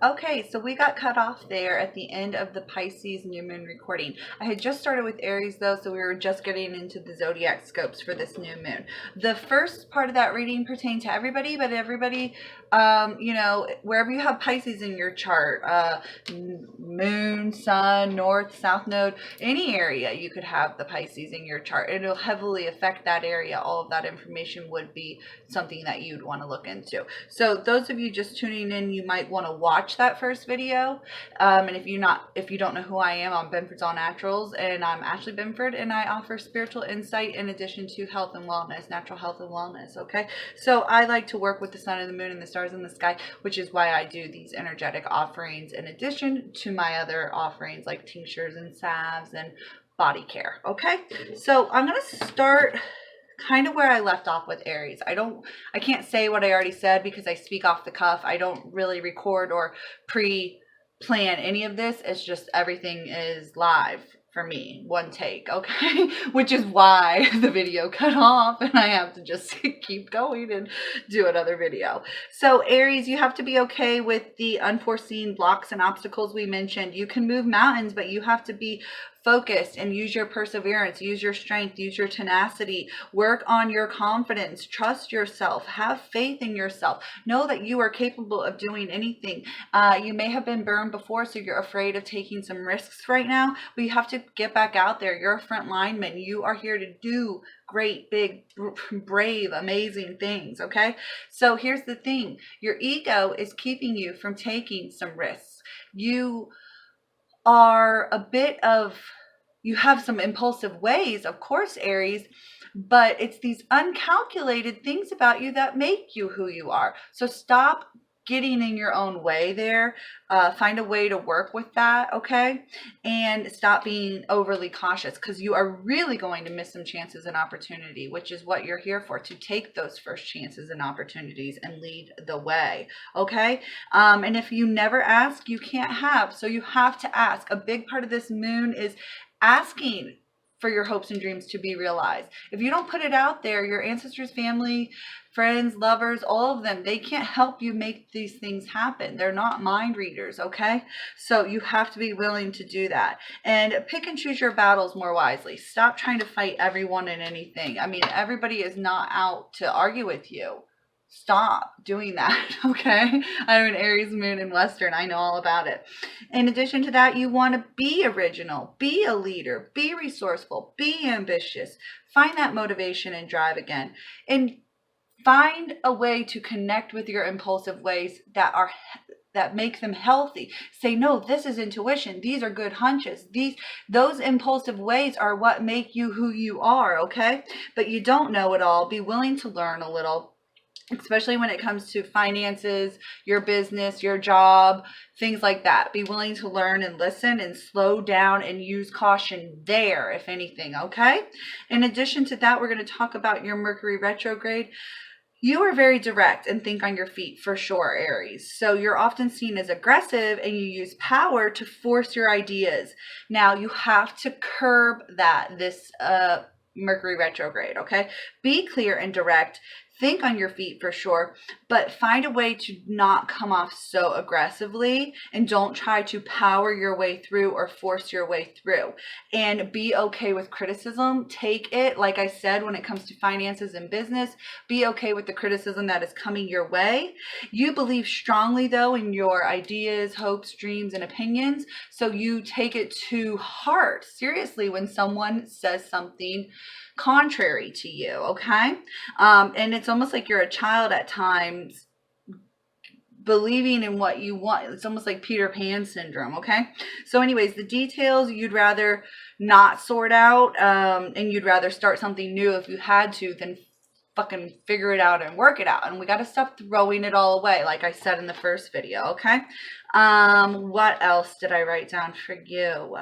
Okay, so we got cut off there at the end of the Pisces new moon recording. I had just started with Aries though, so we were just getting into the zodiac scopes for this new moon. The first part of that reading pertained to everybody, but everybody, wherever you have Pisces in your chart, moon, sun, north, south node, any area you could have the Pisces in your chart. It'll heavily affect that area. All of that information would be something that you'd want to look into. So those of you just tuning in, you might want to watch that first video. And if you don't know who I am, I'm Benford's All Naturals, and I'm Ashley Benford, and I offer spiritual insight in addition to health and wellness, natural health and wellness. Okay, so I like to work with the sun and the moon and the stars in the sky, which is why I do these energetic offerings in addition to my other offerings like tinctures and salves and body care. Okay, so I'm going to start kind of where I left off with Aries. I can't say what I already said because I speak off the cuff. I don't really record or pre-plan any of this. It's just everything is live for me, one take, okay? Which is why the video cut off and I have to just keep going and do another video. So Aries, you have to be okay with the unforeseen blocks and obstacles we mentioned. You can move mountains, but you have to be focused and use your perseverance, use your strength, use your tenacity, work on your confidence, trust yourself, have faith in yourself, know that you are capable of doing anything. You may have been burned before, so you're afraid of taking some risks right now, but you have to get back out there. You're a front lineman. You are here to do great, big, brave, amazing things, okay? So here's the thing. Your ego is keeping you from taking some risks. You are you have some impulsive ways, of course, Aries, but it's these uncalculated things about you that make you who you are. So stop getting in your own way there. Find a way to work with that, okay? And stop being overly cautious, because you are really going to miss some chances and opportunity, which is what you're here for, to take those first chances and opportunities and lead the way, okay? And if you never ask, you can't have. So you have to ask. A big part of this moon is asking for your hopes and dreams to be realized. If you don't put it out there, your ancestors, family, friends, lovers, all of them, they can't help you make these things happen. They're not mind readers, okay? So you have to be willing to do that. And pick and choose your battles more wisely. Stop trying to fight everyone and anything. I mean, everybody is not out to argue with you. Stop doing that, okay? I have an Aries moon in Western. I know all about it. In addition to that, you want to be original, be a leader, be resourceful, be ambitious. Find that motivation and drive again. And find a way to connect with your impulsive ways that make them healthy. Say, no, this is intuition. These are good hunches. Those impulsive ways are what make you who you are, okay? But you don't know it all. Be willing to learn a little, especially when it comes to finances, your business, your job, things like that. Be willing to learn and listen and slow down and use caution there, if anything, okay? In addition to that, we're going to talk about your Mercury retrograde. You are very direct and think on your feet, for sure, Aries. So you're often seen as aggressive and you use power to force your ideas. Now, you have to curb that this Mercury retrograde, okay? Be clear and direct. Think on your feet, for sure, but find a way to not come off so aggressively, and don't try to power your way through or force your way through. And be okay with criticism. Take it, like I said, when it comes to finances and business, be okay with the criticism that is coming your way. You believe strongly, though, in your ideas, hopes, dreams, and opinions, so you take it to heart, seriously, when someone says something contrary to you, okay? And it's almost like you're a child at times, believing in what you want. It's almost like Peter Pan syndrome, okay? So anyways, the details you'd rather not sort out, and you'd rather start something new if you had to than fucking figure it out and work it out. And we got to stop throwing it all away, like I said in the first video, okay? What else did I write down for you?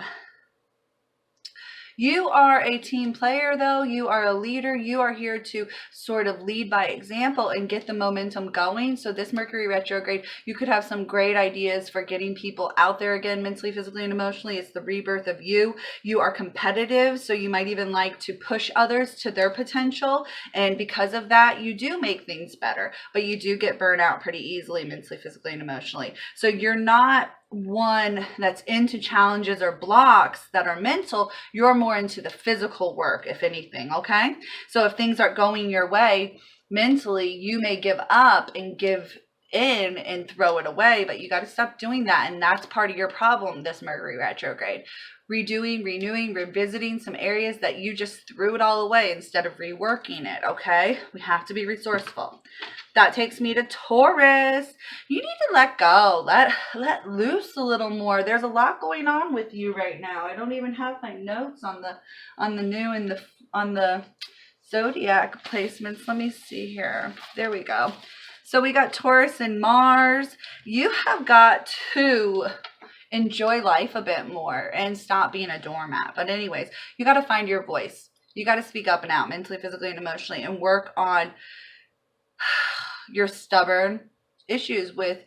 You are a team player, though. You are a leader. You are here to sort of lead by example and get the momentum going. So this Mercury retrograde, you could have some great ideas for getting people out there again, mentally, physically, and emotionally. It's the rebirth of you. You are competitive, so you might even like to push others to their potential. And because of that, you do make things better, but you do get burned out pretty easily, mentally, physically, and emotionally. So you're not one that's into challenges or blocks that are mental. You're more into the physical work, if anything. Okay, so if things aren't going your way mentally, you may give up and give in and throw it away, but you got to stop doing that. And that's part of your problem this Mercury retrograde. Redoing, renewing, revisiting some areas that you just threw it all away instead of reworking it. Okay, we have to be resourceful. That takes me to Taurus. You need to let go, let loose a little more. There's a lot going on with you right now. I don't even have my notes on the new and on the Zodiac placements. Let me see here. There we go. So we got Taurus and Mars. You have got to enjoy life a bit more and stop being a doormat. But anyways, you got to find your voice. You got to speak up and out mentally, physically, and emotionally, and work on your stubborn issues with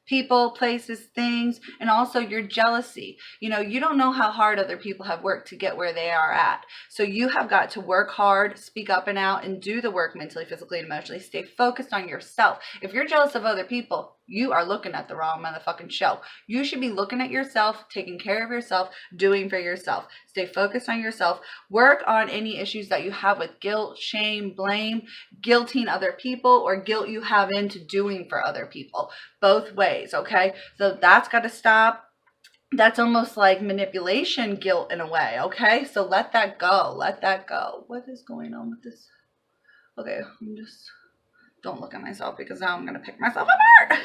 people, places, things, and also your jealousy. You know, you don't know how hard other people have worked to get where they are at. So you have got to work hard, speak up and out, and do the work mentally, physically, and emotionally. Stay focused on yourself. If you're jealous of other people, you are looking at the wrong motherfucking show. You should be looking at yourself, taking care of yourself, doing for yourself. Stay focused on yourself. Work on any issues that you have with guilt, shame, blame, guilting other people, or guilt you have into doing for other people. Both ways, okay? So that's got to stop. That's almost like manipulation guilt in a way, okay? So let that go. Let that go. What is going on with this? Okay, don't look at myself because now I'm going to pick myself apart.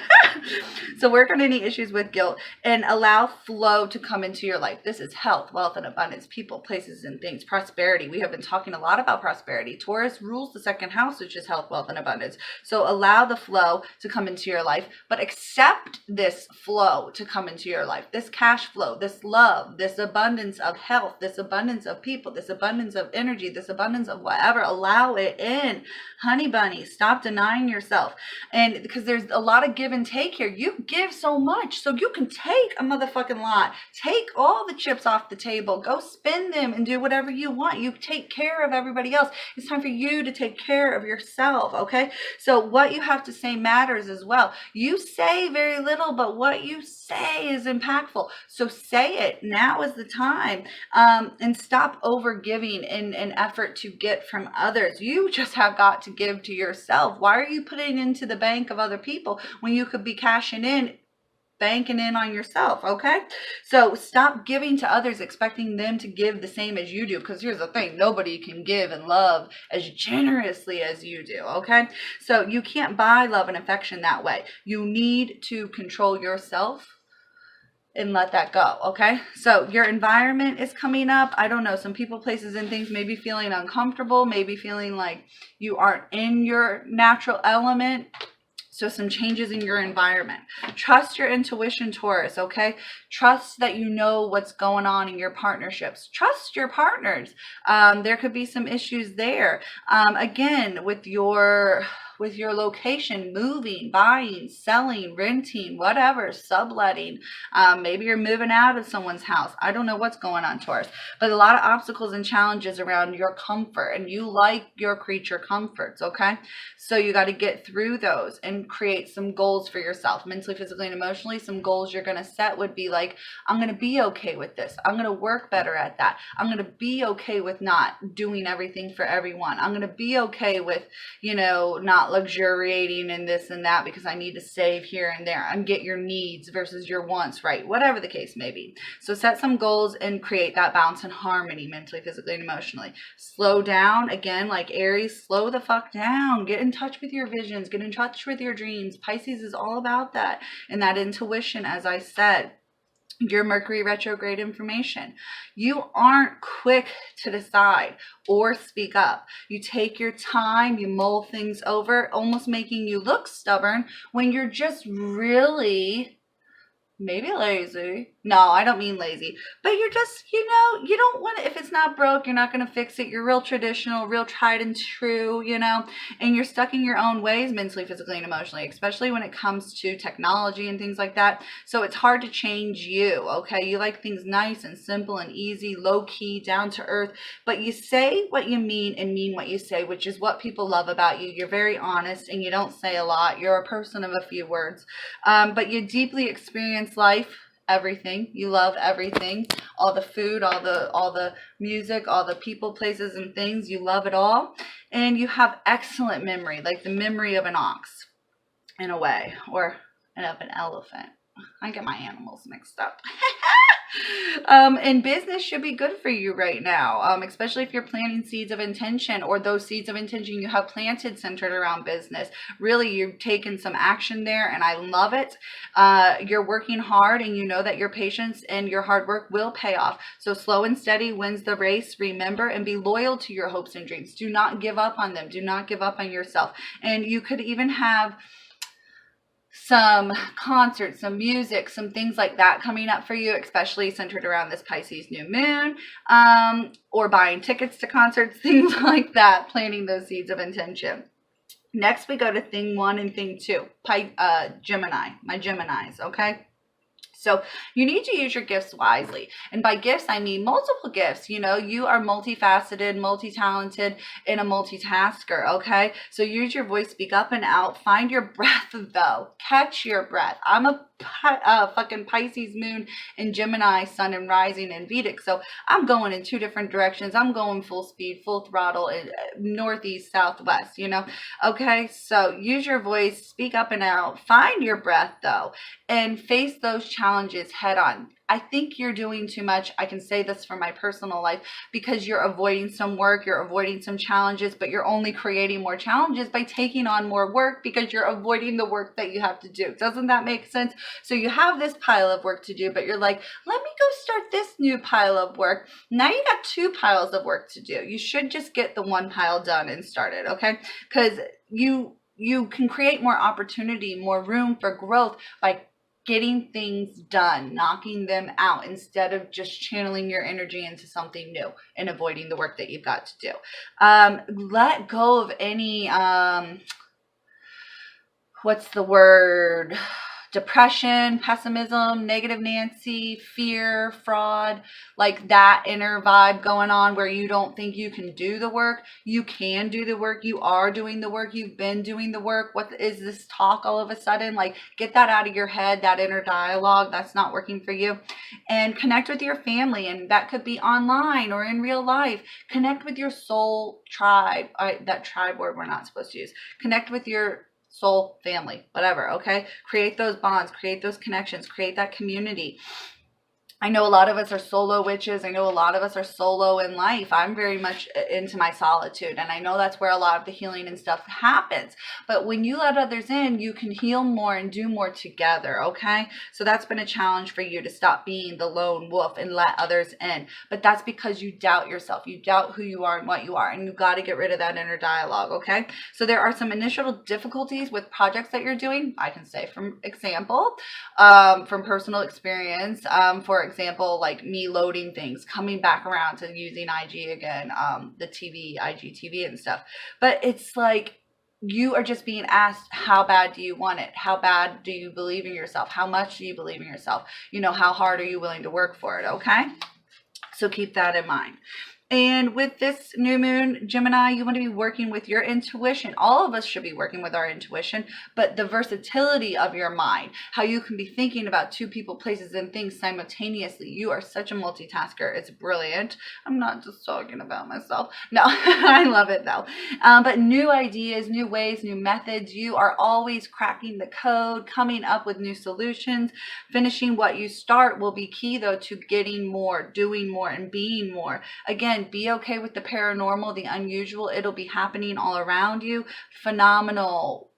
So work on any issues with guilt and allow flow to come into your life. This is health, wealth, and abundance, people, places, and things, prosperity. We have been talking a lot about prosperity. Taurus rules the second house, which is health, wealth, and abundance. So allow the flow to come into your life, but accept this flow to come into your life. This cash flow, this love, this abundance of health, this abundance of people, this abundance of energy, this abundance of whatever. Allow it in. Honey bunny, stop denying yourself. And because there's a lot of give and take here. You give so much, so you can take a motherfucking lot. Take all the chips off the table. Go spend them and do whatever you want. You take care of everybody else. It's time for you to take care of yourself, okay? So what you have to say matters as well. You say very little, but what you say is impactful. So say it. Now is the time. And stop over giving in an effort to get from others. You just have got to give to yourself. Why are you putting into the bank of other people when you could be cashing in, banking in on yourself? Okay, so stop giving to others expecting them to give the same as you do, because here's the thing, nobody can give and love as generously as you do. Okay, so you can't buy love and affection that way. You need to control yourself and let that go. Okay, so your environment is coming up. I don't know, some people, places, and things may be feeling uncomfortable, maybe feeling like you aren't in your natural element. So some changes in your environment. Trust your intuition, Taurus, okay? Trust that you know what's going on in your partnerships. Trust your partners. There could be some issues there. Again, with your location, moving, buying, selling, renting, whatever, subletting. Maybe you're moving out of someone's house. I don't know what's going on, Taurus, but a lot of obstacles and challenges around your comfort, and you like your creature comforts, okay? So you got to get through those and create some goals for yourself, mentally, physically, and emotionally. Some goals you're going to set would be like, I'm going to be okay with this. I'm going to work better at that. I'm going to be okay with not doing everything for everyone. I'm going to be okay with, not luxuriating in this and that because I need to save here and there, and get your needs versus your wants right, whatever the case may be. So set some goals and create that balance and harmony mentally, physically, and emotionally. Slow down, again, like Aries, slow the fuck down. Get in touch with your visions, get in touch with your dreams. Pisces is all about that, and that intuition, as I said. Your Mercury retrograde information. You aren't quick to decide or speak up. You take your time, you mull things over, almost making you look stubborn when you're just really maybe lazy. No, I don't mean lazy, but you're just, you don't want it. If it's not broke, you're not going to fix it. You're real traditional, real tried and true, and you're stuck in your own ways mentally, physically, and emotionally, especially when it comes to technology and things like that. So it's hard to change you, okay? You like things nice and simple and easy, low key, down to earth, but you say what you mean and mean what you say, which is what people love about you. You're very honest and you don't say a lot. You're a person of a few words, but you deeply experience life, everything. You love everything, all the food, all the music, all the people, places, and things. You love it all, and you have excellent memory, like the memory of an ox, in a way, or of an elephant. I get my animals mixed up. And business should be good for you right now, especially if you're planting seeds of intention, or those seeds of intention you have planted centered around business. Really, you've taken some action there, and I love it. You're working hard, and you know that your patience and your hard work will pay off. So slow and steady wins the race. Remember, and be loyal to your hopes and dreams. Do not give up on them. Do not give up on yourself. And you could even have some concerts, some music, some things like that coming up for you, especially centered around this Pisces new moon, or buying tickets to concerts, things like that, planting those seeds of intention. Next, we go to thing 1 and thing 2, Gemini, my Geminis, okay? So you need to use your gifts wisely. And by gifts, I mean multiple gifts. You are multifaceted, multi-talented, and a multitasker, okay? So use your voice, speak up and out. Find your breath, though. Catch your breath. I'm a fucking Pisces moon and Gemini sun and rising in Vedic. So I'm going in 2 different directions. I'm going full speed, full throttle, northeast, southwest, Okay, so use your voice, speak up and out. Find your breath, though, and face those challenges head on. I think you're doing too much. I can say this for my personal life, because you're avoiding some work, you're avoiding some challenges, but you're only creating more challenges by taking on more work, because you're avoiding the work that you have to do. Doesn't that make sense? So you have this pile of work to do, but you're like, let me go start this new pile of work. Now you got 2 piles of work to do. You should just get the 1 pile done and started, okay? Because you can create more opportunity, more room for growth by getting things done, knocking them out, instead of just channeling your energy into something new and avoiding the work that you've got to do. Let go of any, what's the word? Depression, pessimism, negative Nancy, fear, fraud, like that inner vibe going on where you don't think you can do the work. You can do the work. You are doing the work. You've been doing the work. What is this talk all of a sudden? Like, get that out of your head, that inner dialogue. That's not working for you. And connect with your family. And that could be online or in real life. Connect with your soul tribe. That tribe word we're not supposed to use. Connect with your soul family, whatever, okay? Create those bonds, create those connections, create that community. I know a lot of us are solo witches. I know a lot of us are solo in life. I'm very much into my solitude, and I know that's where a lot of the healing and stuff happens. But when you let others in, you can heal more and do more together, okay? So that's been a challenge for you, to stop being the lone wolf and let others in. But that's because you doubt yourself. You doubt who you are and what you are, and you've got to get rid of that inner dialogue, okay? So there are some initial difficulties with projects that you're doing. I can say from example, from personal experience, for example, like me loading things, coming back around to using IG again, the TV, IGTV and stuff. But it's like, you are just being asked, how bad do you want it? How bad do you believe in yourself? How much do you believe in yourself? How hard are you willing to work for it? Okay. So keep that in mind. And with this new moon, Gemini, you want to be working with your intuition. All of us should be working with our intuition, but the versatility of your mind, how you can be thinking about 2 people, places, and things simultaneously. You are such a multitasker. It's brilliant. I'm not just talking about myself. No, I love it though. But new ideas, new ways, new methods. You are always cracking the code, coming up with new solutions. Finishing what you start will be key though to getting more, doing more, and being more. Again, be okay with the paranormal, the unusual. It'll be happening all around you. Phenomenal,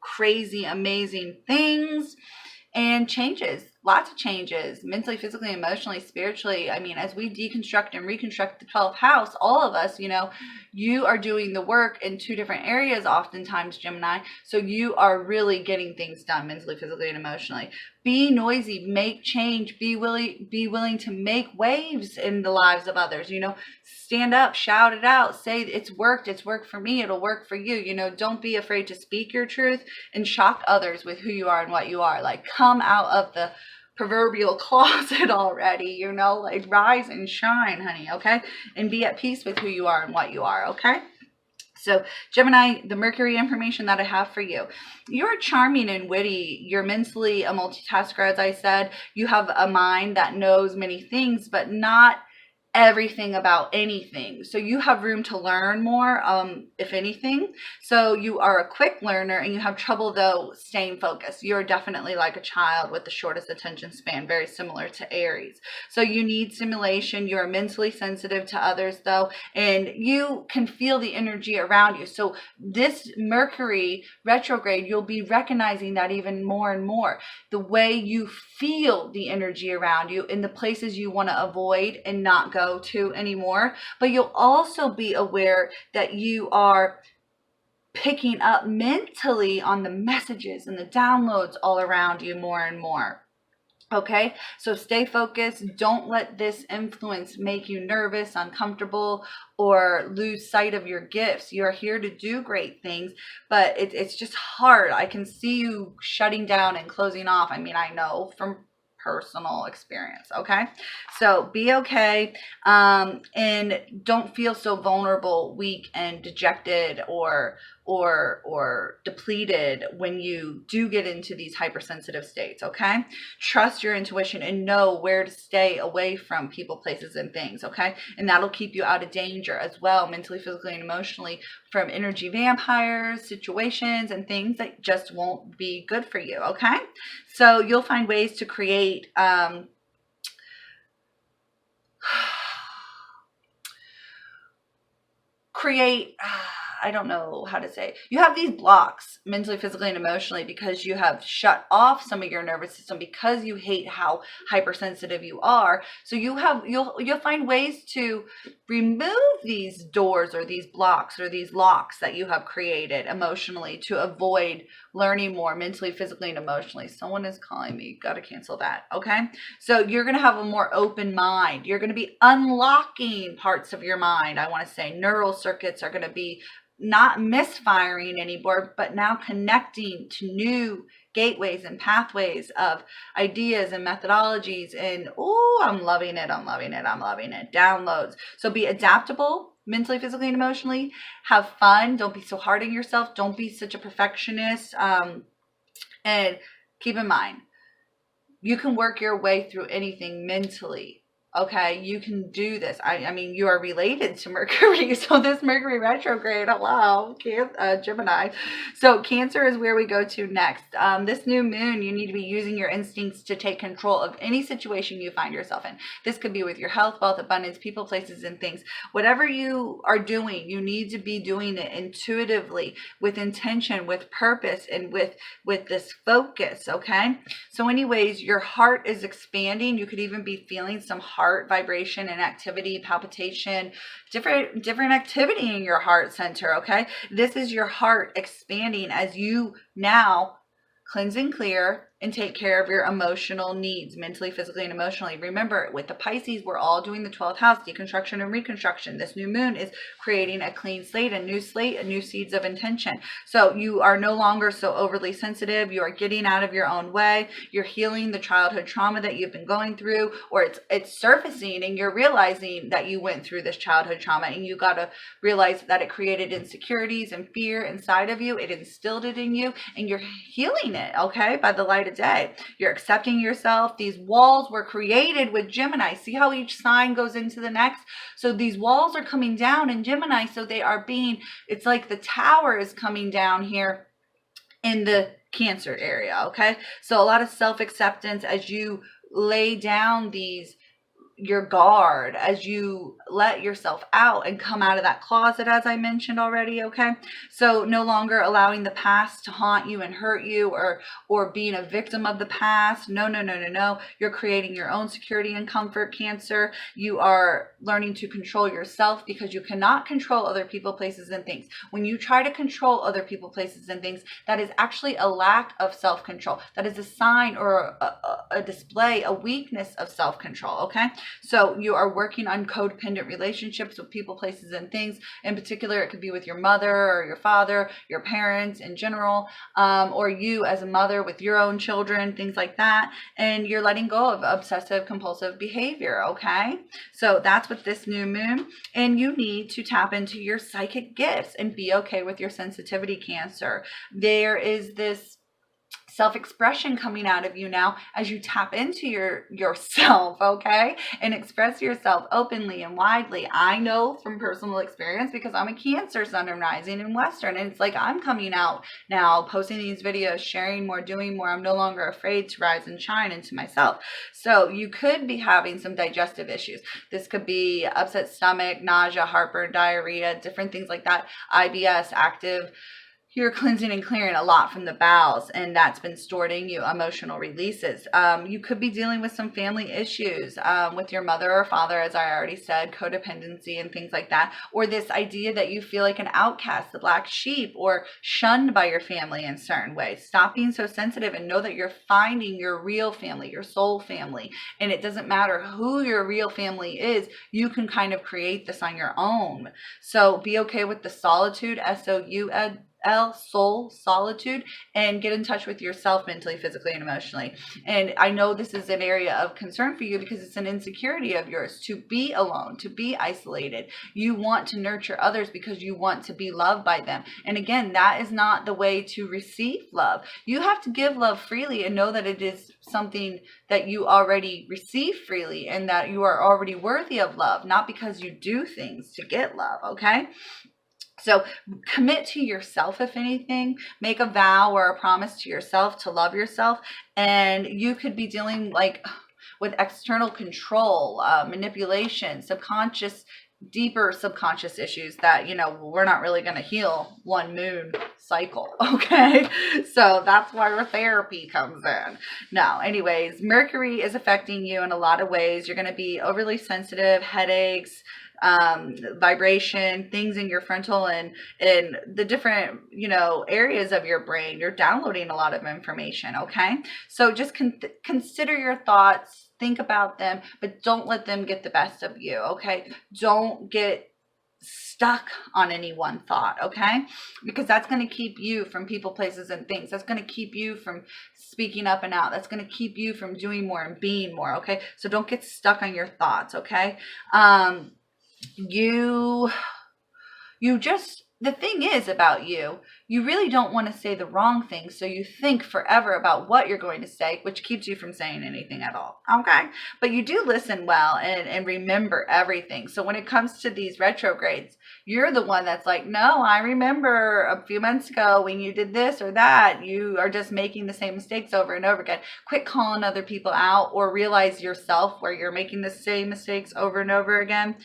crazy, amazing things and changes. lots of changes mentally, physically, emotionally, spiritually. I mean, as we deconstruct and reconstruct the 12th house, all of us, you know, you are doing the work in 2 different areas oftentimes, Gemini. So you are really getting things done mentally, physically, and emotionally. Be noisy, make change, be willing to make waves in the lives of others. You know, stand up, shout it out, say it's worked for me, it'll work for you. You know, don't be afraid to speak your truth and shock others with who you are and what you are. Like, come out of the proverbial closet already, you know, like rise and shine, honey, okay? And be at peace with who you are and what you are, okay? So Gemini, the Mercury information that I have for you, you're charming and witty. You're mentally a multitasker, as I said. You have a mind that knows many things, but not everything about anything. So you have room to learn more, if anything. So you are a quick learner, and you have trouble though staying focused. You're definitely like a child with the shortest attention span, very similar to Aries. So you need stimulation. You're mentally sensitive to others though, and you can feel the energy around you. So this Mercury retrograde, you'll be recognizing that even more and more. The way you feel the energy around you in the places you want to avoid and not go to anymore, but you'll also be aware that you are picking up mentally on the messages and the downloads all around you more and more. Okay, so stay focused. Don't let this influence make you nervous, uncomfortable, or lose sight of your gifts. You're here to do great things, but it's just hard. I can see you shutting down and closing off. I mean, I know from personal experience. Okay, so be okay, and don't feel so vulnerable, weak, and dejected or depleted when you do get into these hypersensitive states. Okay, trust your intuition and know where to stay away from people, places, and things. Okay, and that'll keep you out of danger as well, mentally, physically, and emotionally, from energy vampires, situations, and things that just won't be good for you. Okay, so you'll find ways to create I don't know how to say. You have these blocks mentally, physically, and emotionally because you have shut off some of your nervous system, because you hate how hypersensitive you are. So you'll find ways to remove these doors or these blocks or these locks that you have created emotionally to avoid learning more mentally, physically, and emotionally. Someone is calling me. Got to cancel that. Okay. So you're going to have a more open mind. You're going to be unlocking parts of your mind. I want to say neural circuits are going to be not misfiring anymore, but now connecting to new gateways and pathways of ideas and methodologies. And I'm loving it. I'm loving it. I'm loving it. Downloads. So be adaptable mentally, physically, and emotionally. Have fun. Don't be so hard on yourself. Don't be such a perfectionist. And keep in mind, you can work your way through anything mentally. Okay, you can do this. I mean, you are related to Mercury. So this Mercury retrograde, hello, Gemini. So Cancer is where we go to next. This new moon, you need to be using your instincts to take control of any situation you find yourself in. This could be with your health, wealth, abundance, people, places, and things. Whatever you are doing, you need to be doing it intuitively, with intention, with purpose, and with this focus, okay? So anyways, your heart is expanding. You could even be feeling some heart vibration and activity, palpitation, different activity in your heart center. Okay, this is your heart expanding as you now cleanse and clear and take care of your emotional needs, mentally, physically, and emotionally. Remember, with the Pisces, we're all doing the 12th house, deconstruction and reconstruction. This new moon is creating a clean slate, a new seeds of intention. So you are no longer so overly sensitive. You are getting out of your own way. You're healing the childhood trauma that you've been going through, or it's surfacing and you're realizing that you went through this childhood trauma, and you got to realize that it created insecurities and fear inside of you. It instilled it in you, and you're healing it, okay, by the light of day. You're accepting yourself. These walls were created with Gemini. See how each sign goes into the next? So these walls are coming down in Gemini. So they are it's like the tower is coming down here in the Cancer area. Okay. So a lot of self-acceptance as you lay down these your guard, as you let yourself out and come out of that closet, as I mentioned already. Okay, so no longer allowing the past to haunt you and hurt you, or being a victim of the past. No, no, no, no, no. You're creating your own security and comfort, Cancer. You are learning to control yourself, because you cannot control other people, places, and things. When you try to control other people, places, and things, that is actually a lack of self-control. That is a sign or a display, a weakness of self-control. Okay, so you are working on codependent relationships with people, places, and things. In particular, it could be with your mother or your father, your parents in general, or you as a mother with your own children, things like that. And you're letting go of obsessive compulsive behavior. Okay, so that's with this new moon. And you need to tap into your psychic gifts and be okay with your sensitivity, Cancer. There is this self-expression coming out of you now as you tap into yourself, okay, and express yourself openly and widely. I know from personal experience, because I'm a Cancer Sun and Rising in Western, and it's like I'm coming out now, posting these videos, sharing more, doing more. I'm no longer afraid to rise and shine into myself. So you could be having some digestive issues. This could be upset stomach, nausea, heartburn, diarrhea, different things like that. IBS, active. You're cleansing and clearing a lot from the bowels, and that's been stored in you. Emotional releases. You could be dealing with some family issues with your mother or father, as I already said, codependency and things like that. Or this idea that you feel like an outcast, the black sheep, or shunned by your family in certain ways. Stop being so sensitive and know that you're finding your real family, your soul family. And it doesn't matter who your real family is. You can kind of create this on your own. So be okay with the solitude, soul, solitude, and get in touch with yourself mentally, physically, and emotionally. And I know this is an area of concern for you, because it's an insecurity of yours to be alone, to be isolated. You want to nurture others because you want to be loved by them. And again, that is not the way to receive love. You have to give love freely and know that it is something that you already receive freely, and that you are already worthy of love, not because you do things to get love. Okay, so commit to yourself. If anything, make a vow or a promise to yourself to love yourself. And you could be dealing with external control, manipulation, deeper subconscious issues that, we're not really going to heal one moon cycle. Okay, so that's where therapy comes in. Now, anyways, Mercury is affecting you in a lot of ways. You're going to be overly sensitive, headaches, vibration, things in your frontal and in the different, areas of your brain. You're downloading a lot of information. Okay, so just consider your thoughts, think about them, but don't let them get the best of you. Okay, don't get stuck on any one thought. Okay, because that's going to keep you from people, places, and things. That's going to keep you from speaking up and out. That's going to keep you from doing more and being more. Okay, so don't get stuck on your thoughts. Okay, the thing is about you really don't want to say the wrong thing, so you think forever about what you're going to say, which keeps you from saying anything at all. Okay, but you do listen well and remember everything. So when it comes to these retrogrades, you're the one that's like, no, I remember a few months ago when you did this or that. You are just making the same mistakes over and over again. Quit calling other people out, or realize yourself where you're making the same mistakes over and over again.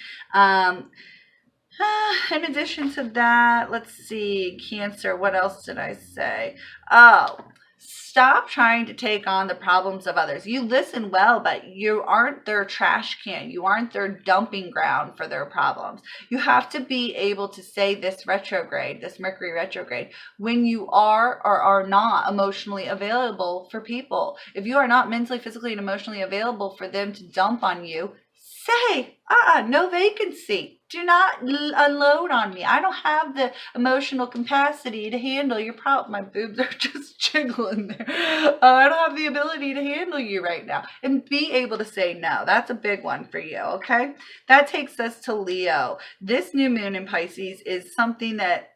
In addition to that, let's see, Cancer, what else did I say? Oh, stop trying to take on the problems of others. You listen well, but you aren't their trash can. You aren't their dumping ground for their problems. You have to be able to say this Mercury retrograde, when you are or are not emotionally available for people. If you are not mentally, physically, and emotionally available for them to dump on you, say, no vacancy. Do not unload on me. I don't have the emotional capacity to handle your problem. My boobs are just jiggling there. I don't have the ability to handle you right now. And be able to say no. That's a big one for you, okay? That takes us to Leo. This new moon in Pisces is something that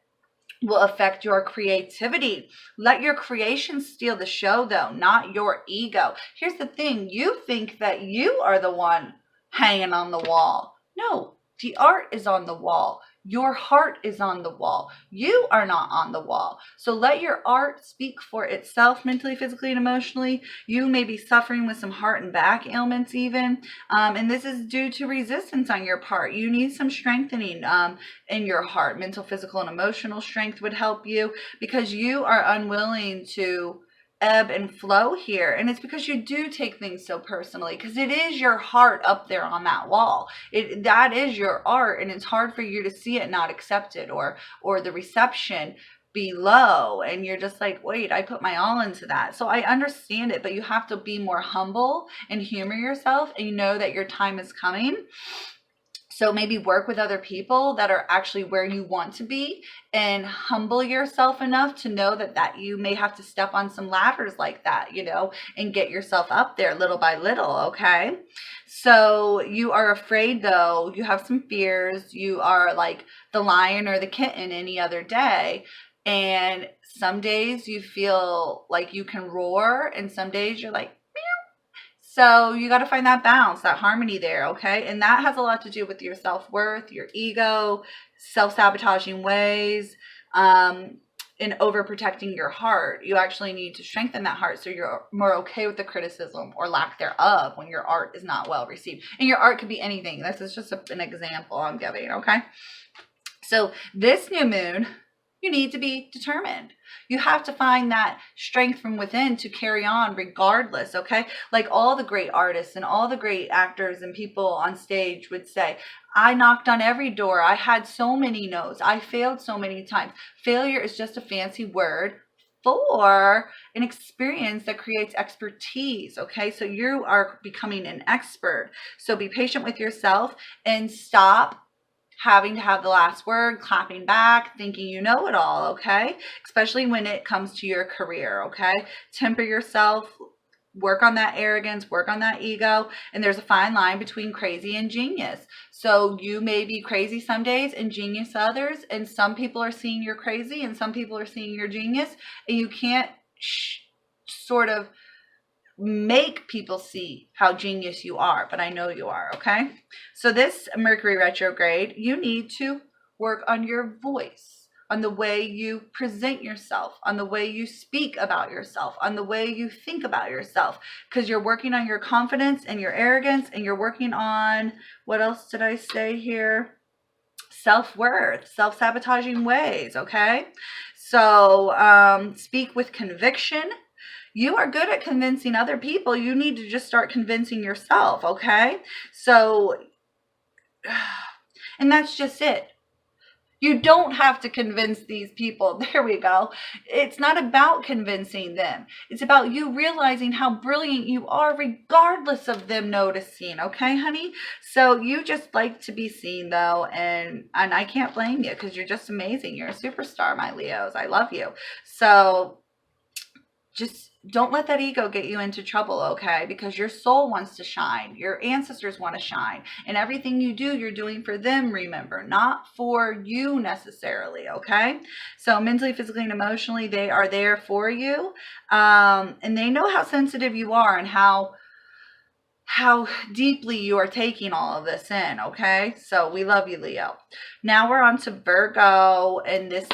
will affect your creativity. Let your creation steal the show, though, not your ego. Here's the thing. You think that you are the one hanging on the wall. No, the art is on the wall. Your heart is on the wall. You are not on the wall. So let your art speak for itself mentally, physically, and emotionally. You may be suffering with some heart and back ailments even. And this is due to resistance on your part. You need some strengthening in your heart. Mental, physical, and emotional strength would help you because you are unwilling to ebb and flow here. And it's because you do take things so personally, because it is your heart up there on that wall. That is your art, and it's hard for you to see it, not accept it, or the reception be low, and you're just like, wait, I put my all into that. So I understand it, but you have to be more humble and humor yourself, and you know that your time is coming. So maybe work with other people that are actually where you want to be, and humble yourself enough to know that you may have to step on some ladders like that, you know, and get yourself up there little by little, okay? So you are afraid though, you have some fears, you are like the lion or the kitten any other day. And some days you feel like you can roar, and some days you're like, so you got to find that balance, that harmony there, okay? And that has a lot to do with your self-worth, your ego, self-sabotaging ways, and overprotecting your heart. You actually need to strengthen that heart so you're more okay with the criticism or lack thereof when your art is not well received. And your art could be anything. This is just an example I'm giving, okay? So this new moon, you need to be determined. You have to find that strength from within to carry on regardless, okay? Like all the great artists and all the great actors and people on stage would say, I knocked on every door. I had so many no's. I failed so many times. Failure is just a fancy word for an experience that creates expertise, okay? So you are becoming an expert. So be patient with yourself and stop having to have the last word, clapping back, thinking you know it all, okay? Especially when it comes to your career, okay? Temper yourself, work on that arrogance, work on that ego, and there's a fine line between crazy and genius. So you may be crazy some days and genius others, and some people are seeing you're crazy and some people are seeing you're genius, and you can't sort of make people see how genius you are, but I know you are, okay? So this Mercury retrograde, you need to work on your voice, on the way you present yourself, on the way you speak about yourself, on the way you think about yourself, because you're working on your confidence and your arrogance, and you're working on, what else did I say here? Self-worth, self-sabotaging ways, okay? So speak with conviction. You are good at convincing other people. You need to just start convincing yourself, okay? So, and that's just it. You don't have to convince these people. There we go. It's not about convincing them. It's about you realizing how brilliant you are regardless of them noticing, okay, honey? So you just like to be seen though, and I can't blame you because you're just amazing. You're a superstar, my Leos. I love you. So just don't let that ego get you into trouble, okay? Because your soul wants to shine. Your ancestors want to shine. And everything you do, you're doing for them, remember, not for you necessarily, okay? So mentally, physically, and emotionally, they are there for you. And they know how sensitive you are and how deeply you are taking all of this in, okay? So we love you, Leo. Now we're on to Virgo and this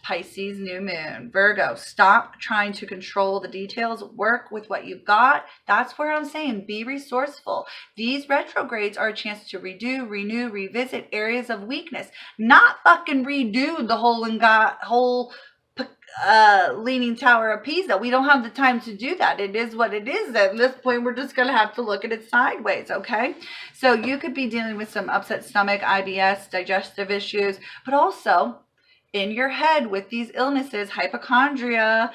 Pisces new moon. Virgo, stop trying to control the details. Work with what you've got. That's where I'm saying be resourceful. These retrogrades are a chance to redo, renew, revisit areas of weakness. Not fucking redo the whole Leaning Tower of Pisa. We don't have the time to do that. It is what it is. At this point, we're just going to have to look at it sideways, okay? So you could be dealing with some upset stomach, IBS, digestive issues, but also in your head with these illnesses, hypochondria,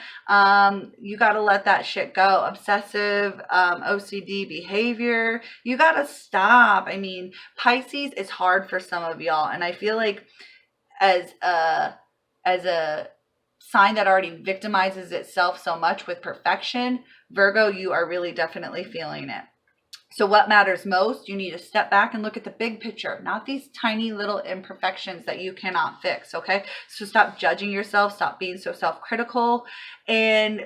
you got to let that shit go. Obsessive, OCD behavior, you got to stop. I mean, Pisces is hard for some of y'all. And I feel like as a sign that already victimizes itself so much with perfection, Virgo, you are really definitely feeling it. So what matters most, you need to step back and look at the big picture, not these tiny little imperfections that you cannot fix, okay? So stop judging yourself, stop being so self-critical, and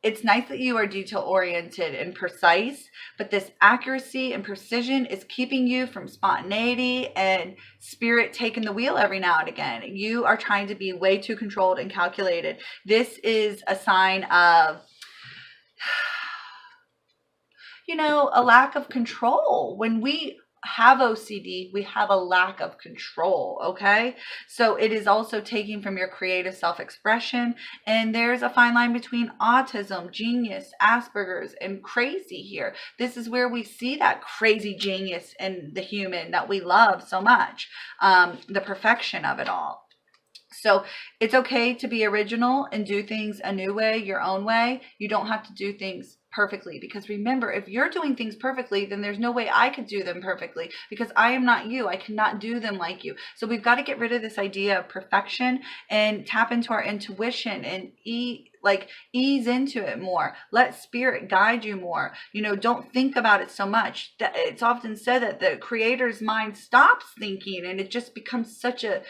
it's nice that you are detail oriented and precise, but this accuracy and precision is keeping you from spontaneity and spirit taking the wheel every now and again. You are trying to be way too controlled and calculated. This is a sign of, you know, a lack of control. When we have OCD, we have a lack of control, okay? So it is also taking from your creative self-expression, and there's a fine line between autism, genius, Asperger's, and crazy here. This is where we see that crazy genius in the human that we love so much, the perfection of it all. So it's okay to be original and do things a new way, your own way. You don't have to do things perfectly, because remember, if you're doing things perfectly, then there's no way I could do them perfectly, because I am not you. I cannot do them like you. So we've got to get rid of this idea of perfection and tap into our intuition and ease into it more. Let spirit guide you more. You know, don't think about it so much. It's often said that the creator's mind stops thinking, and it just becomes such a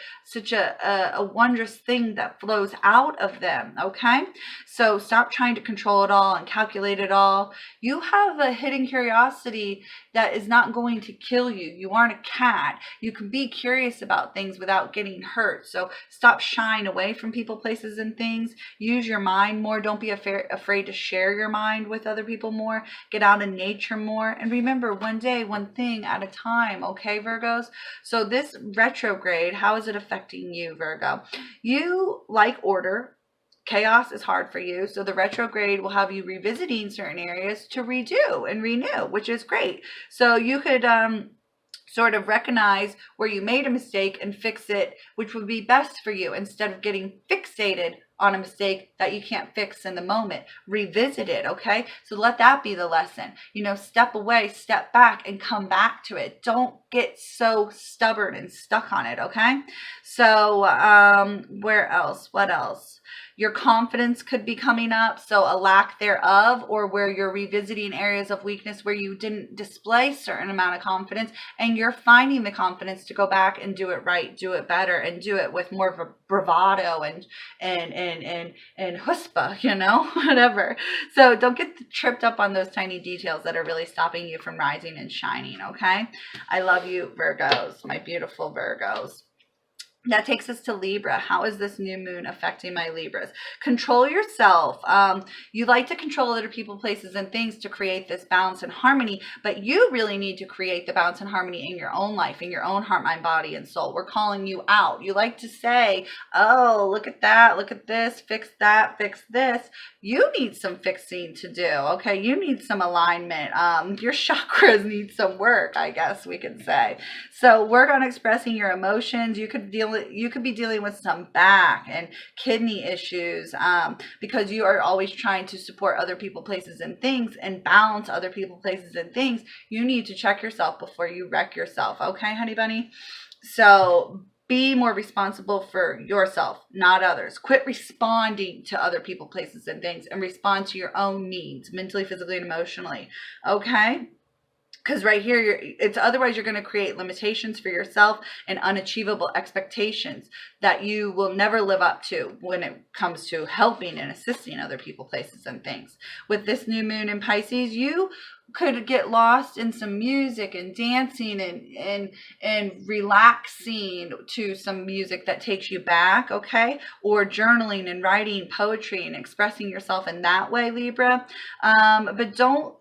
wondrous thing that flows out of them. Okay, so stop trying to control it all and calculate it all. You have a hidden curiosity that is not going to kill you. You aren't a cat. You can be curious about things without getting hurt. So stop shying away from people, places, and things. Use your mind more. Don't be afraid to share your mind with other people more. Get out in nature more. And remember, one day, one thing at a time. Okay, Virgos? So this retrograde, how is it affecting you, Virgo? You like order. Chaos is hard for you. So the retrograde will have you revisiting certain areas to redo and renew, which is great. So you could sort of recognize where you made a mistake and fix it, which would be best for you, instead of getting fixated on a mistake that you can't fix in the moment. Revisit it, okay? So let that be the lesson. You know, step away, step back, and come back to it. Don't get so stubborn and stuck on it, okay? So where else? What else? Your confidence could be coming up, so a lack thereof, or where you're revisiting areas of weakness where you didn't display a certain amount of confidence, and you're finding the confidence to go back and do it right, do it better, and do it with more of a bravado and chutzpah, you know, whatever. So don't get tripped up on those tiny details that are really stopping you from rising and shining, okay? I love you, Virgos, my beautiful Virgos. That takes us to Libra. How is this new moon affecting my Libras? Control yourself. You like to control other people, places, and things to create this balance and harmony, but you really need to create the balance and harmony in your own life, in your own heart, mind, body, and soul. We're calling you out. You like to say, oh, look at that, look at this, fix that, fix this. You need some fixing to do, okay? You need some alignment. Your chakras need some work, I guess we could say. So work on expressing your emotions. You could be dealing with some back and kidney issues because you are always trying to support other people, places, and things, and balance other people, places, and things. You need to check yourself before you wreck yourself, okay, honey bunny? So be more responsible for yourself, not others. Quit responding to other people, places, and things, and respond to your own needs, mentally, physically, and emotionally, okay? Because right here, otherwise you're going to create limitations for yourself and unachievable expectations that you will never live up to when it comes to helping and assisting other people, places, and things. With this new moon in Pisces, you could get lost in some music and dancing and relaxing to some music that takes you back, okay? Or journaling and writing poetry and expressing yourself in that way, Libra. But don't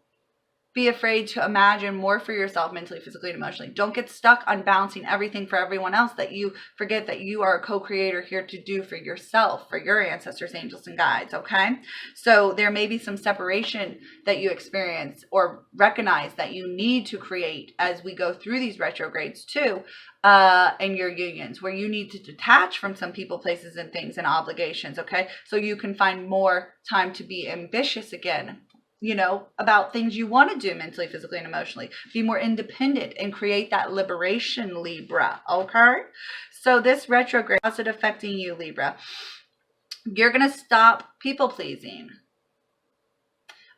be afraid to imagine more for yourself, mentally, physically, and emotionally. Don't get stuck on balancing everything for everyone else, that you forget that you are a co-creator here to do for yourself, for your ancestors, angels, and guides, okay? So there may be some separation that you experience or recognize that you need to create as we go through these retrogrades too, in your unions, where you need to detach from some people, places, and things and obligations, okay? So you can find more time to be ambitious again, you know, about things you want to do mentally, physically, and emotionally. Be more independent and create that liberation, Libra, okay? So this retrograde, how's it affecting you, Libra? You're going to stop people-pleasing.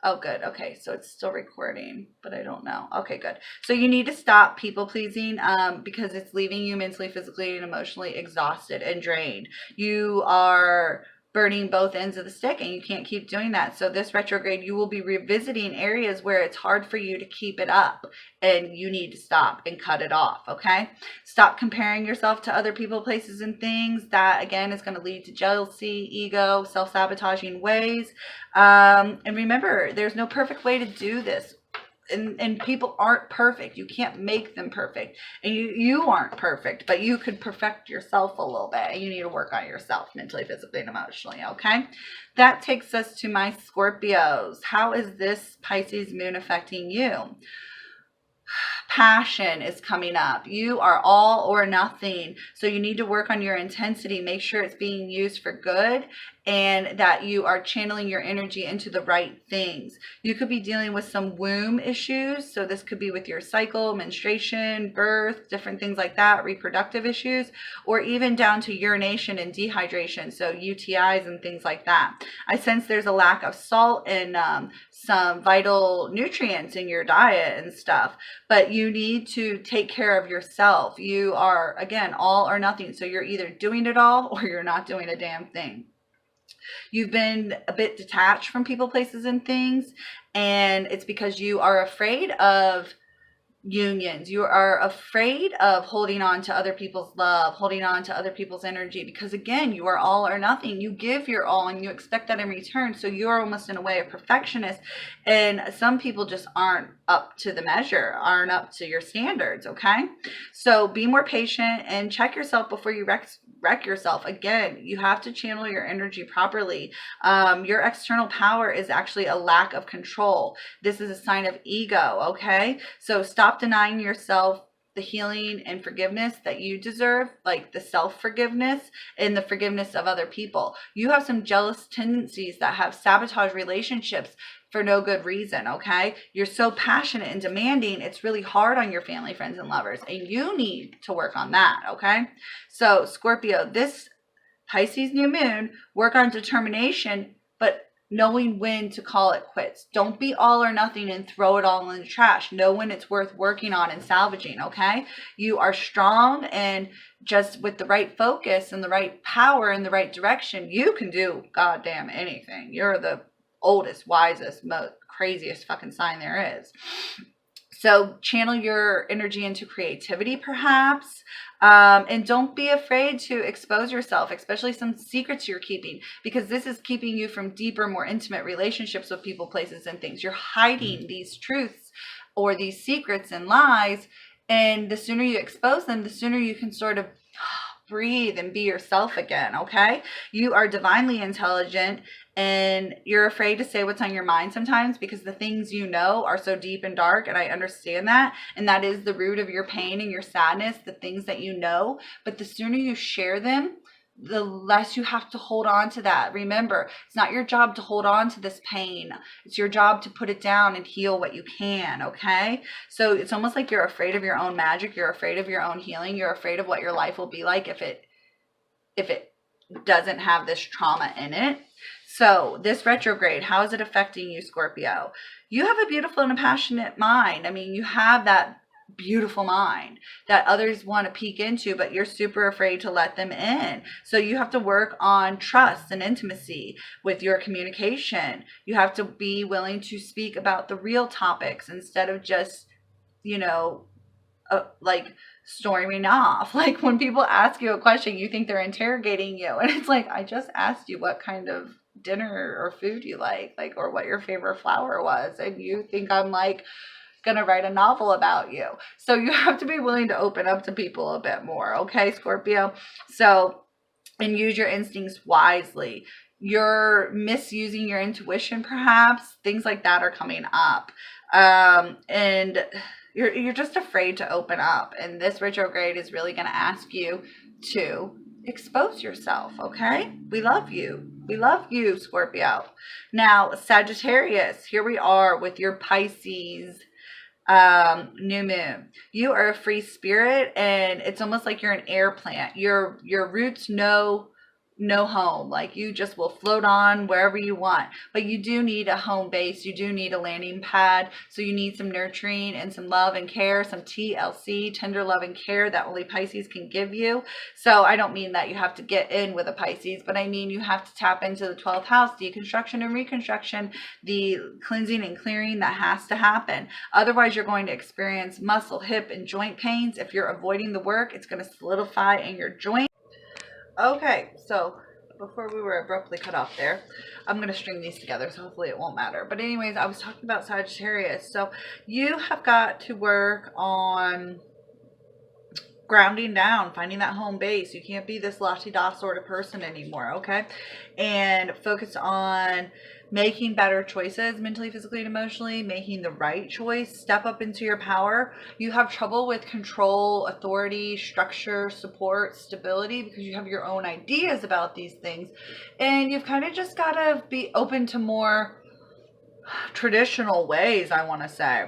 Oh, good. Okay, so it's still recording, but I don't know. Okay, good. So you need to stop people-pleasing because it's leaving you mentally, physically, and emotionally exhausted and drained. You are burning both ends of the stick, and you can't keep doing that. So this retrograde, you will be revisiting areas where it's hard for you to keep it up, and you need to stop and cut it off. Okay, stop comparing yourself to other people, places, and things. That again is going to lead to jealousy, ego, self-sabotaging ways. And remember, there's no perfect way to do this. And people aren't perfect. You can't make them perfect, and you aren't perfect, but you could perfect yourself a little bit. You need to work on yourself mentally, physically, and emotionally. Okay, that takes us to my Scorpios. How is this Pisces moon affecting you? Passion is coming up. You are all or nothing, so you need to work on your intensity. Make sure it's being used for good, and that you are channeling your energy into the right things. You could be dealing with some womb issues, so this could be with your cycle, menstruation, birth, different things like that, reproductive issues, or even down to urination and dehydration, so UTIs and things like that. I sense there's a lack of salt and some vital nutrients in your diet and stuff, but you need to take care of yourself. You are, again, all or nothing, so you're either doing it all or you're not doing a damn thing. You've been a bit detached from people, places, and things, and it's because you are afraid of unions. You are afraid of holding on to other people's love, holding on to other people's energy, because again, you are all or nothing. You give your all and you expect that in return. So you're almost in a way a perfectionist, and some people just aren't up to the measure, aren't up to your standards. Okay, so be more patient and check yourself before you wreck yourself. Again, you have to channel your energy properly. Your external power is actually a lack of control. This is a sign of ego. Okay, so stop denying yourself the healing and forgiveness that you deserve, like the self-forgiveness and the forgiveness of other people. You have some jealous tendencies that have sabotaged relationships for no good reason. Okay, you're so passionate and demanding, it's really hard on your family, friends, and lovers, and you need to work on that. Okay, so Scorpio, this Pisces new moon, work on determination, but knowing when to call it quits. Don't be all or nothing and throw it all in the trash. Know when it's worth working on and salvaging. Okay, you are strong, and just with the right focus and the right power and the right direction, you can do goddamn anything. You're the oldest, wisest, most craziest fucking sign there is. So channel your energy into creativity, perhaps. And don't be afraid to expose yourself, especially some secrets you're keeping, because this is keeping you from deeper, more intimate relationships with people, places, and things. You're hiding these truths or these secrets and lies. And the sooner you expose them, the sooner you can sort of breathe and be yourself again. Okay, you are divinely intelligent, and you're afraid to say what's on your mind sometimes because the things you know are so deep and dark, and I understand that, and that is the root of your pain and your sadness, the things that you know. But the sooner you share them, the less you have to hold on to that. Remember, it's not your job to hold on to this pain. It's your job to put it down and heal what you can. Okay, so it's almost like you're afraid of your own magic. You're afraid of your own healing. You're afraid of what your life will be like if it doesn't have this trauma in it. So this retrograde, how is it affecting you, Scorpio? You have a beautiful and a passionate mind. I mean, you have that beautiful mind that others want to peek into, but you're super afraid to let them in. So you have to work on trust and intimacy with your communication. You have to be willing to speak about the real topics instead of just, like storming off. Like when people ask you a question, you think they're interrogating you, and it's like, I just asked you what kind of dinner or food you like, or what your favorite flower was, and you think I'm like gonna write a novel about you. So you have to be willing to open up to people a bit more. Okay, Scorpio? So, and use your instincts wisely. You're misusing your intuition, perhaps. Things like that are coming up. And you're just afraid to open up. And this retrograde is really going to ask you to expose yourself. Okay, we love you. We love you, Scorpio. Now, Sagittarius, here we are with your Pisces new moon. You are a free spirit, and it's almost like you're an air plant. Your roots know no home. Like, you just will float on wherever you want, but you do need a home base. You do need a landing pad. So you need some nurturing and some love and care, some TLC, tender love and care, that only Pisces can give you. So I don't mean that you have to get in with a Pisces, but I mean you have to tap into the 12th house, deconstruction and reconstruction, the cleansing and clearing that has to happen. Otherwise, you're going to experience muscle, hip, and joint pains. If you're avoiding the work, it's going to solidify in your joint. Okay, so before we were abruptly cut off there, I'm going to string these together, so hopefully it won't matter. But anyways, I was talking about Sagittarius. So you have got to work on grounding down, finding that home base. You can't be this la-ti-da sort of person anymore, okay? And focus on making better choices mentally, physically, and emotionally, making the right choice. Step up into your power. You have trouble with control, authority, structure, support, stability, because you have your own ideas about these things. And you've kind of just got to be open to more traditional ways, I want to say.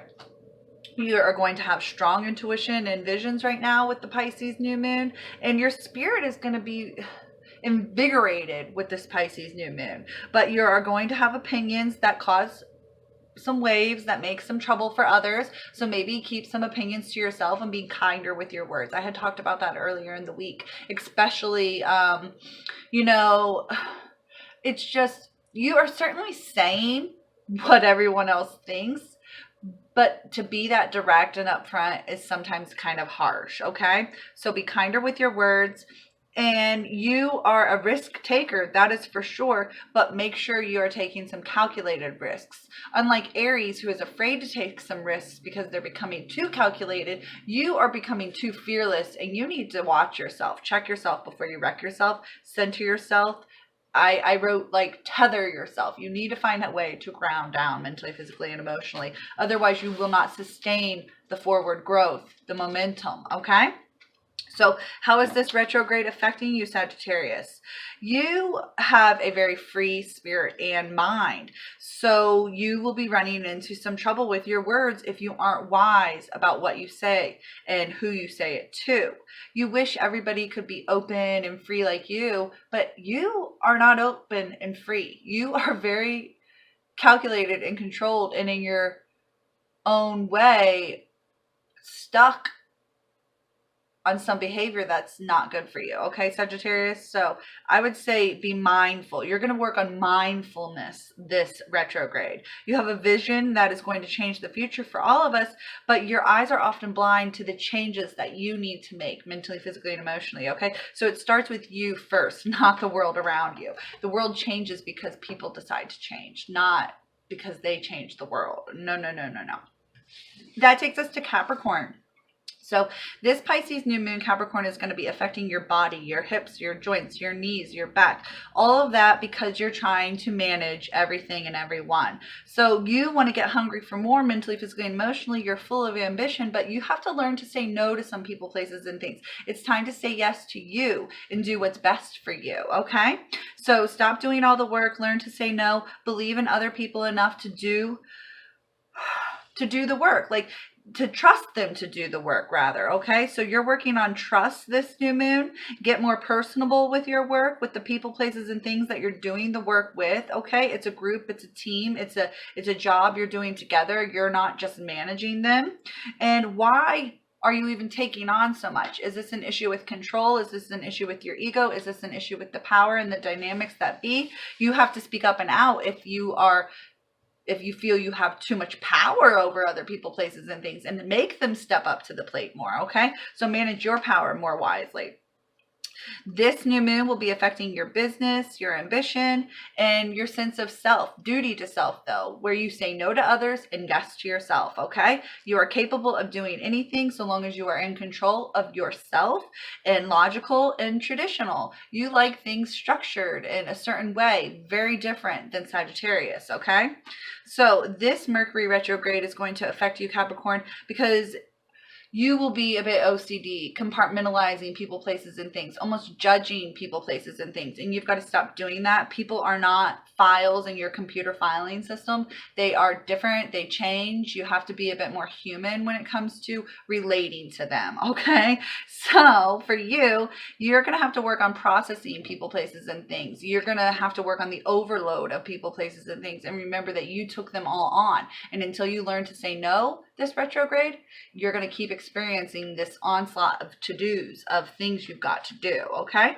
You are going to have strong intuition and visions right now with the Pisces new moon, and your spirit is going to be invigorated with this Pisces new moon. But you are going to have opinions that cause some waves, that make some trouble for others. So maybe keep some opinions to yourself and be kinder with your words. I had talked about that earlier in the week, especially, you know, it's just, you are certainly saying what everyone else thinks, but to be that direct and upfront is sometimes kind of harsh, okay? So be kinder with your words. And you are a risk taker, that is for sure, but make sure you are taking some calculated risks. Unlike Aries, who is afraid to take some risks because they're becoming too calculated, you are becoming too fearless, and you need to watch yourself. Check yourself before you wreck yourself. Center yourself. I wrote, like, tether yourself. You need to find that way to ground down mentally, physically, and emotionally. Otherwise, you will not sustain the forward growth, the momentum, okay? So how is this retrograde affecting you, Sagittarius? You have a very free spirit and mind. So you will be running into some trouble with your words if you aren't wise about what you say and who you say it to. You wish everybody could be open and free like you, but you are not open and free. You are very calculated and controlled, and in your own way, stuck on some behavior that's not good for you. Okay, Sagittarius? So I would say be mindful. You're going to work on mindfulness this retrograde. You have a vision that is going to change the future for all of us, but your eyes are often blind to the changes that you need to make mentally, physically, and emotionally. Okay, so it starts with you first, not the world around you. The world changes because people decide to change, not because they change the world. No. That takes us to Capricorn. So this Pisces new moon, Capricorn, is going to be affecting your body, your hips, your joints, your knees, your back, all of that, because you're trying to manage everything and everyone. So you want to get hungry for more mentally, physically, and emotionally. You're full of ambition, but you have to learn to say no to some people, places, and things. It's time to say yes to you and do what's best for you, okay? So stop doing all the work, learn to say no, believe in other people enough to do the work. Like, to trust them to do the work, rather. Okay, so you're working on trust this new moon. Get more personable with your work, with the people, places, and things that you're doing the work with. Okay, it's a group, it's a team, it's a job you're doing together. You're not just managing them. And why are you even taking on so much? Is this an issue with control? Is this an issue with your ego? Is this an issue with the power and the dynamics that be? You have to speak up and out if you feel you have too much power over other people, places, and things, and make them step up to the plate more, okay? So manage your power more wisely. This new moon will be affecting your business, your ambition, and your sense of self. Duty to self, though, where you say no to others and yes to yourself, okay? You are capable of doing anything so long as you are in control of yourself, and logical and traditional. You like things structured in a certain way, very different than Sagittarius, okay? So this Mercury retrograde is going to affect you, Capricorn, because you will be a bit OCD, compartmentalizing people, places, and things, almost judging people, places, and things. And you've got to stop doing that. People are not files in your computer filing system. They are different. They change. You have to be a bit more human when it comes to relating to them. Okay. So for you, you're going to have to work on processing people, places, and things. You're going to have to work on the overload of people, places, and things. And remember that you took them all on. And until you learn to say no this retrograde, you're going to keep experiencing this onslaught of to-dos, of things you've got to do, okay?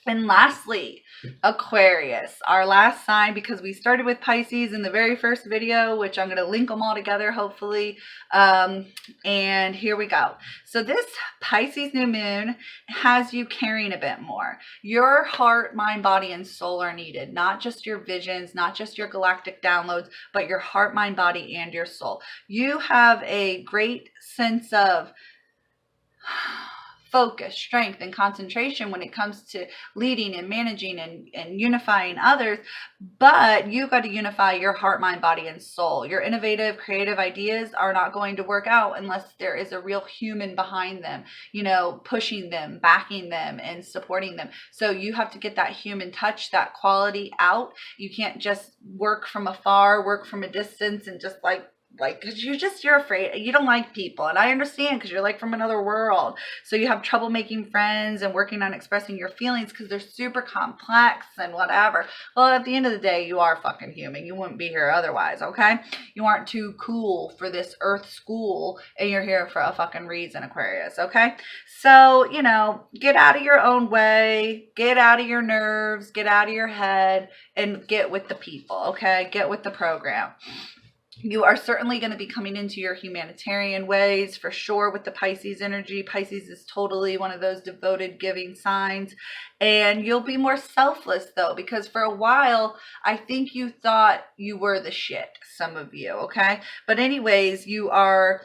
And lastly, Aquarius, our last sign, because we started with Pisces in the very first video, which I'm going to link them all together, hopefully. And here we go. So this Pisces new moon has you caring a bit more. Your heart, mind, body, and soul are needed. Not just your visions, not just your galactic downloads, but your heart, mind, body, and your soul. You have a great sense of focus, strength, and concentration when it comes to leading and managing and unifying others, but you got to unify your heart, mind, body, and soul. Your innovative, creative ideas are not going to work out unless there is a real human behind them, you know, pushing them, backing them, and supporting them. So you have to get that human touch, that quality out. You can't just work from afar, work from a distance, and just because you're afraid, you don't like people, and I understand, because you're like from another world, so you have trouble making friends and working on expressing your feelings because they're super complex and whatever. Well, at the end of the day, you are fucking human. You wouldn't be here otherwise, okay? You aren't too cool for this earth school, and you're here for a fucking reason, Aquarius, okay? So, you know, get out of your own way, get out of your nerves, get out of your head, and get with the people, okay? Get with the program. You are certainly going to be coming into your humanitarian ways for sure with the Pisces energy. Pisces is totally one of those devoted, giving signs. And you'll be more selfless, though, because for a while, I think you thought you were the shit, some of you, okay? But anyways, you are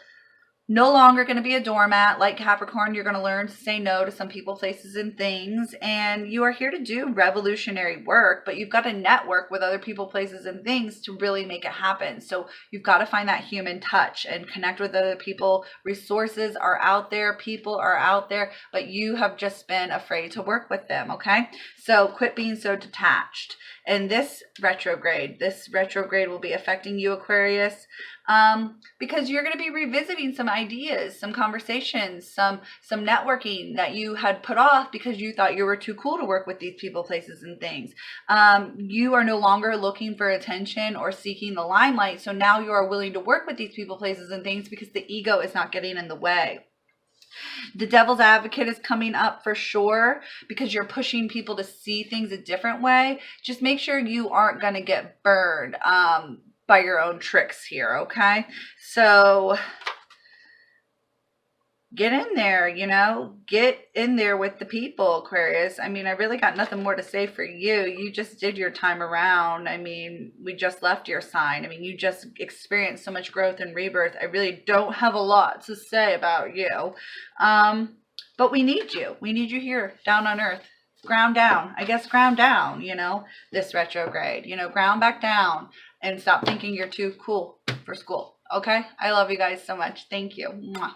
no longer going to be a doormat like Capricorn. You're going to learn to say no to some people, places, and things. And you are here to do revolutionary work, but you've got to network with other people, places, and things to really make it happen. So you've got to find that human touch and connect with other people. Resources are out there. People are out there, but you have just been afraid to work with them, okay? So quit being so detached. And this retrograde will be affecting you, Aquarius, because you're going to be revisiting some ideas, some conversations, some networking that you had put off because you thought you were too cool to work with these people, places, and things. You are no longer looking for attention or seeking the limelight. So now you are willing to work with these people, places, and things because the ego is not getting in the way. The devil's advocate is coming up for sure because you're pushing people to see things a different way. Just make sure you aren't going to get burned by your own tricks here, okay? So get in there, you know, get in there with the people, Aquarius. I mean, I really got nothing more to say for you. You just did your time around. I mean, we just left your sign. I mean, you just experienced so much growth and rebirth. I really don't have a lot to say about you. But we need you. We need you here, down on earth. Ground down. I guess ground down, you know, this retrograde. You know, ground back down and stop thinking you're too cool for school. Okay? I love you guys so much. Thank you. Mwah.